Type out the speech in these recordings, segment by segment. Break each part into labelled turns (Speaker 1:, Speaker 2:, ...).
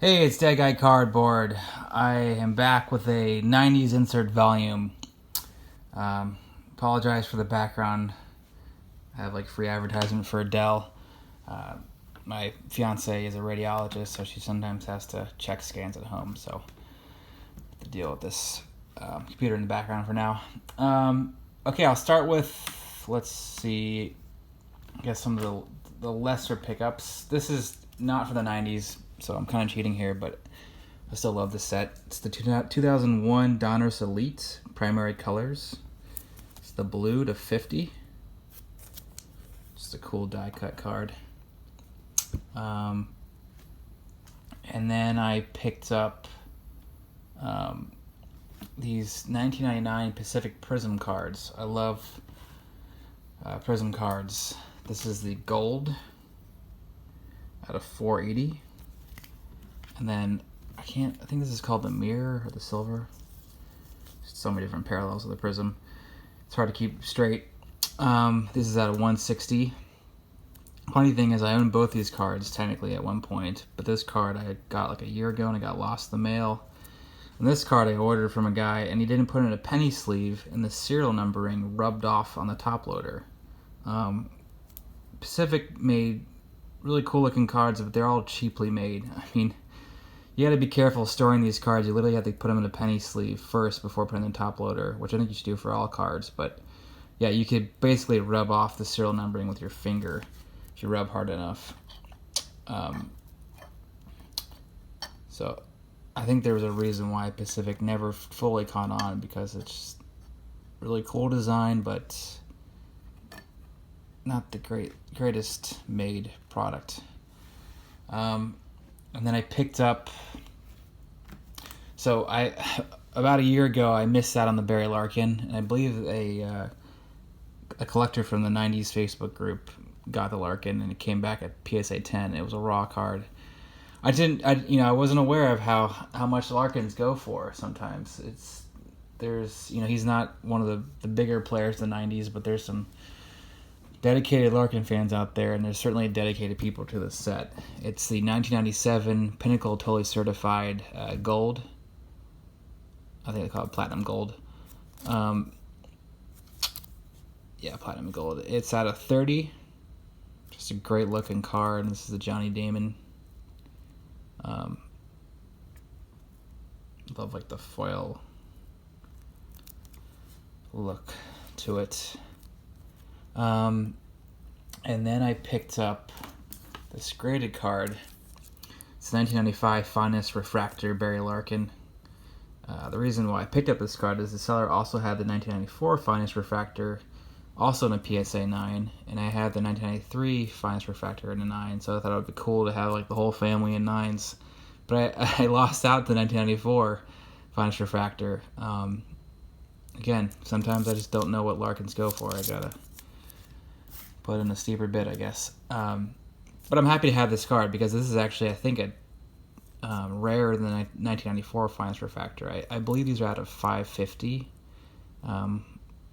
Speaker 1: Hey, it's Dead Guy Cardboard. I am back with a 90s insert volume. Apologize for the background. I have like free advertisement for Adele. My fiance is a radiologist, so she sometimes has to check scans at home, so I have to deal with this computer in the background for now. Okay, I'll start with, let's see, I guess some of the lesser pickups. This is not for the 90s, so I'm kind of cheating here, but I still love this set. It's the 2001 Donruss Elite primary colors. It's the blue to 50. Just a cool die cut card. And then I picked up these 1999 Pacific Prism cards. I love Prism cards. This is the gold out of 480. And then I think this is called the mirror or the silver. So many different parallels of the prism. It's hard to keep straight. This is out of 160. Funny thing is, I own both these cards technically at one point, but this card I got like a year ago and I got lost in the mail. And this card I ordered from a guy and he didn't put in a penny sleeve, and the serial numbering rubbed off on the top loader. Pacific made really cool looking cards, but they're all cheaply made. I mean, you gotta be careful storing these cards. You literally have to put them in a penny sleeve first before putting in the top loader, which I think you should do for all cards. But yeah, you could basically rub off the serial numbering with your finger if you rub hard enough. So I think there was a reason why Pacific never fully caught on, because it's just really cool design, but not the greatest made product. And then I picked up, so about a year ago I missed out on the Barry Larkin, and I believe a collector from the 90s Facebook group got the Larkin, and it came back at PSA 10. It was a raw card. I wasn't aware of how much Larkins go for sometimes. He's not one of the bigger players in the 90s, but there's some dedicated Larkin fans out there, and there's certainly dedicated people to this set. It's the 1997 Pinnacle Totally Certified Gold. I think they call it Platinum Gold. Platinum Gold. It's out of 30. Just a great looking card. This is the Johnny Damon. Love like the foil look to it. And then I picked up this graded card. It's 1995 Finest Refractor Barry Larkin. The reason why I picked up this card is the seller also had the 1994 Finest Refractor, also in a PSA 9, and I had the 1993 Finest Refractor in a 9, so I thought it would be cool to have like the whole family in 9s. But I lost out to the 1994 Finest Refractor. Again, sometimes I just don't know what Larkins go for. I gotta put in a steeper bid, I guess. But I'm happy to have this card because this is actually, I think, rarer than the 1994 Finest Refractor. I believe these are out of 550. I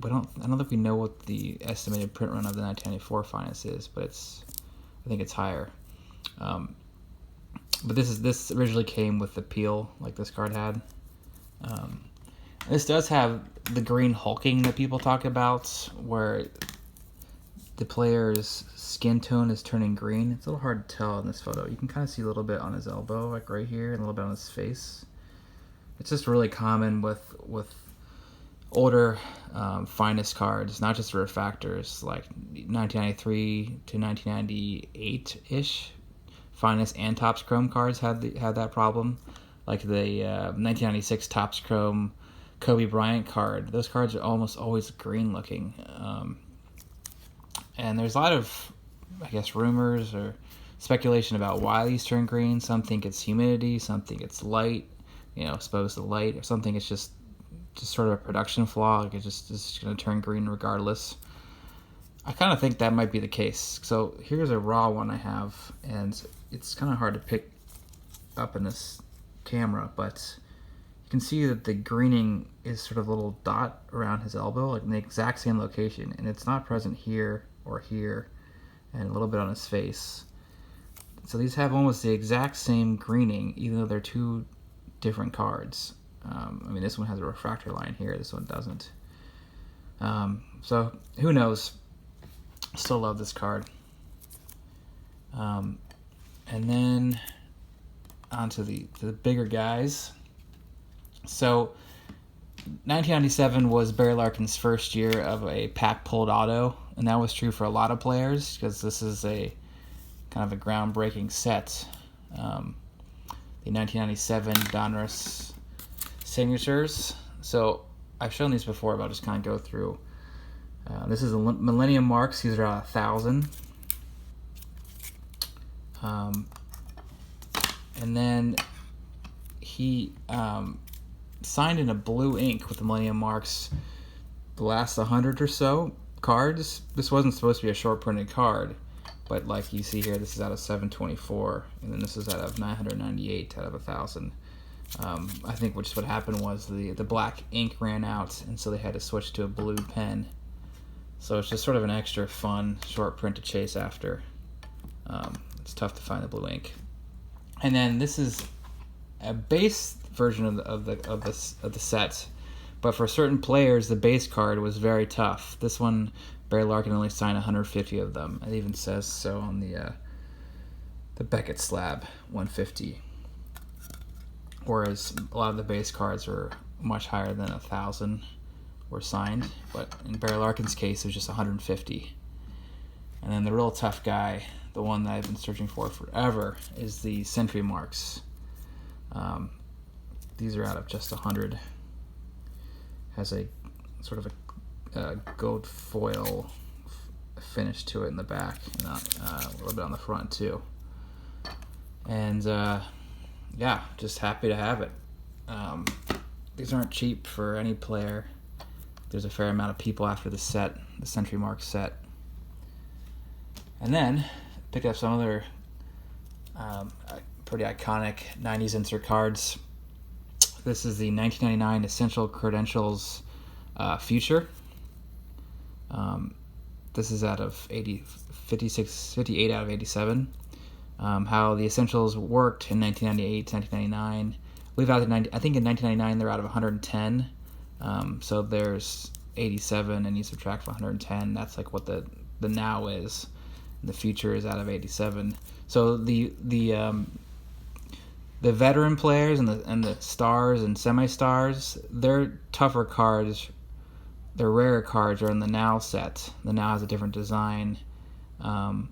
Speaker 1: don't think we know what the estimated print run of the 1994 Finest is, but I think it's higher. But this originally came with the peel, like this card had. This does have the green hulking that people talk about, where the player's skin tone is turning green. It's a little hard to tell in this photo. You can kind of see a little bit on his elbow, like right here, and a little bit on his face. It's just really common with older Finest cards, not just the refractors, like 1993 to 1998-ish. Finest and Topps Chrome cards had that problem. Like the 1996 Topps Chrome Kobe Bryant card. Those cards are almost always green looking. And there's a lot of, I guess, rumors or speculation about why these turn green. Some think it's humidity, some think it's light, exposed to light, or something it's just sort of a production flaw, like it's just going to turn green regardless. I kind of think that might be the case. So here's a raw one I have, and it's kind of hard to pick up in this camera, but you can see that the greening is sort of a little dot around his elbow, like in the exact same location, and it's not present here or here, and a little bit on his face. So these have almost the exact same greening, even though they're two different cards. I mean, this one has a refractor line here. This one doesn't. So who knows? Still love this card. And then onto the bigger guys. So 1997 was Barry Larkin's first year of a pack pulled auto, and that was true for a lot of players because this is a kind of a groundbreaking set. The 1997 Donruss signatures. So I've shown these before, but I'll just kind of go through. This is a Millennium Marks. These are 1,000. And then he signed in a blue ink with the Millennium Marks the last 100 or so cards. This wasn't supposed to be a short printed card, but like you see here, this is out of 724, and then this is out of 998 out of 1,000. I think what happened was the black ink ran out, and so they had to switch to a blue pen. So it's just sort of an extra fun short print to chase after. It's tough to find the blue ink. And then this is a base version of the set, but for certain players, the base card was very tough. This one, Barry Larkin only signed 150 of them. It even says so on the Beckett slab, 150. Whereas a lot of the base cards were much higher than 1,000 were signed, but in Barry Larkin's case, it was just 150. And then the real tough guy, the one that I've been searching for forever, is the Century Marks. These are out of just 100. Has a sort of a gold foil finish to it in the back, and a little bit on the front too. And yeah, just happy to have it. These aren't cheap for any player. There's a fair amount of people after the set, the Century Marks set. And then pick up some other pretty iconic 90s insert cards. This is the 1999 Essential Credentials Future. This is out of 58 out of 87. How the Essentials worked in 1998 to 1999. I think in 1999 they're out of 110. So there's 87, and you subtract from 110. That's like what the now is. The future is out of 87. So the veteran players and the stars and semi-stars, their tougher cards, their rarer cards are in the now set. The now has a different design. And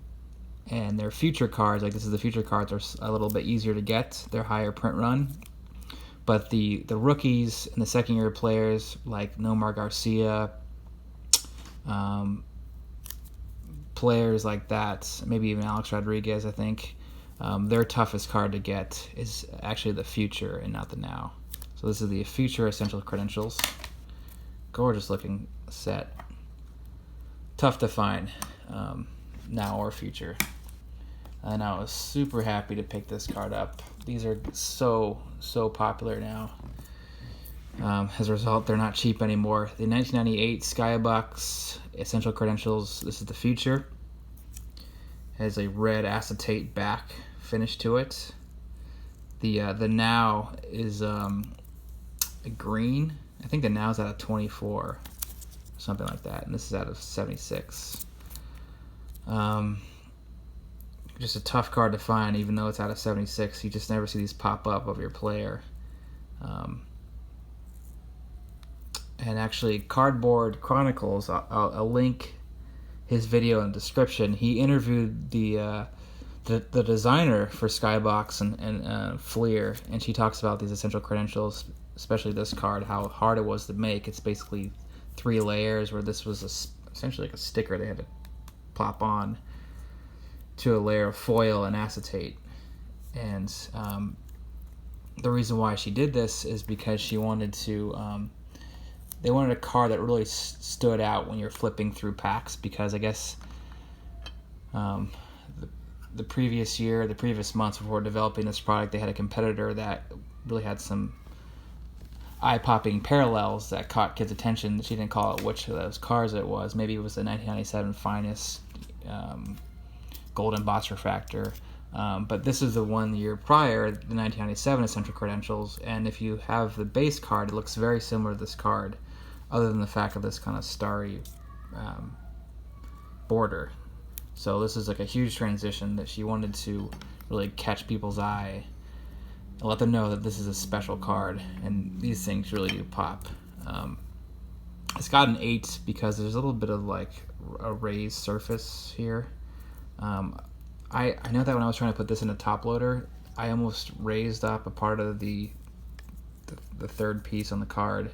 Speaker 1: their future cards, like this is the future cards, are a little bit easier to get. They're higher print run. But the rookies and the second year players like Nomar Garcia, players like that, maybe even Alex Rodriguez, I think, their toughest card to get is actually the future and not the now. So this is the future Essential Credentials. Gorgeous looking set. Tough to find, now or future. And I was super happy to pick this card up. These are so popular now. As a result, they're not cheap anymore. The 1998 Skybox Essential Credentials, this is the future. Has a red acetate back finish to it. The now is a green. I think the now is out of 24, something like that, and this is out of 76. Just a tough card to find, even though it's out of 76. You just never see these pop up of your player. And actually, Cardboard Chronicles, I'll link his video in the description. He interviewed the designer for Skybox and Fleer, and she talks about these Essential Credentials, especially this card, how hard it was to make. It's basically 3 layers, where this was essentially like a sticker they had to plop on to a layer of foil and acetate. And the reason why she did this is because she wanted to they wanted a card that really stood out when you're flipping through packs, because I guess the previous months before developing this product, they had a competitor that really had some eye-popping parallels that caught kids' attention. She didn't call out which of those cards it was. Maybe it was the 1997 Finest Golden Boss Refractor. But this is the 1 year prior, the 1997 Essential Credentials, and if you have the base card, it looks very similar to this card, other than the fact of this kind of starry border. So this is like a huge transition that she wanted to really catch people's eye and let them know that this is a special card, and these things really do pop. It's got an 8 because there's a little bit of like a raised surface here. I know that when I was trying to put this in a top loader, I almost raised up a part of the third piece on the card.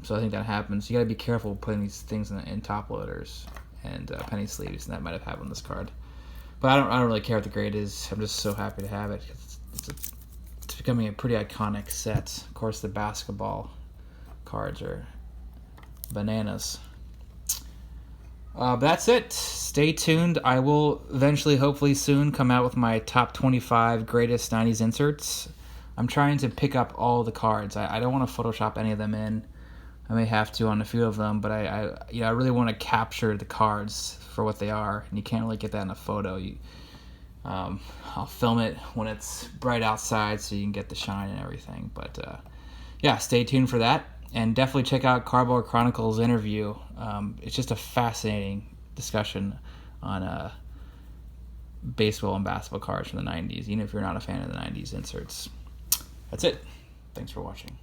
Speaker 1: So I think that happens. You got to be careful putting these things in top loaders and penny sleeves, and that might have happened on this card. But I don't really care what the grade is. I'm just so happy to have it. It's becoming a pretty iconic set. Of course, the basketball cards are bananas. But that's it. Stay tuned. I will eventually, hopefully soon, come out with my top 25 greatest 90s inserts. I'm trying to pick up all the cards. I don't want to Photoshop any of them in. I may have to on a few of them, but I really want to capture the cards for what they are, and you can't really get that in a photo. I'll film it when it's bright outside so you can get the shine and everything. But yeah, stay tuned for that. And definitely check out Cardboard Chronicles' interview. It's just a fascinating discussion on baseball and basketball cards from the 90s, even if you're not a fan of the 90s inserts. That's it. Thanks for watching.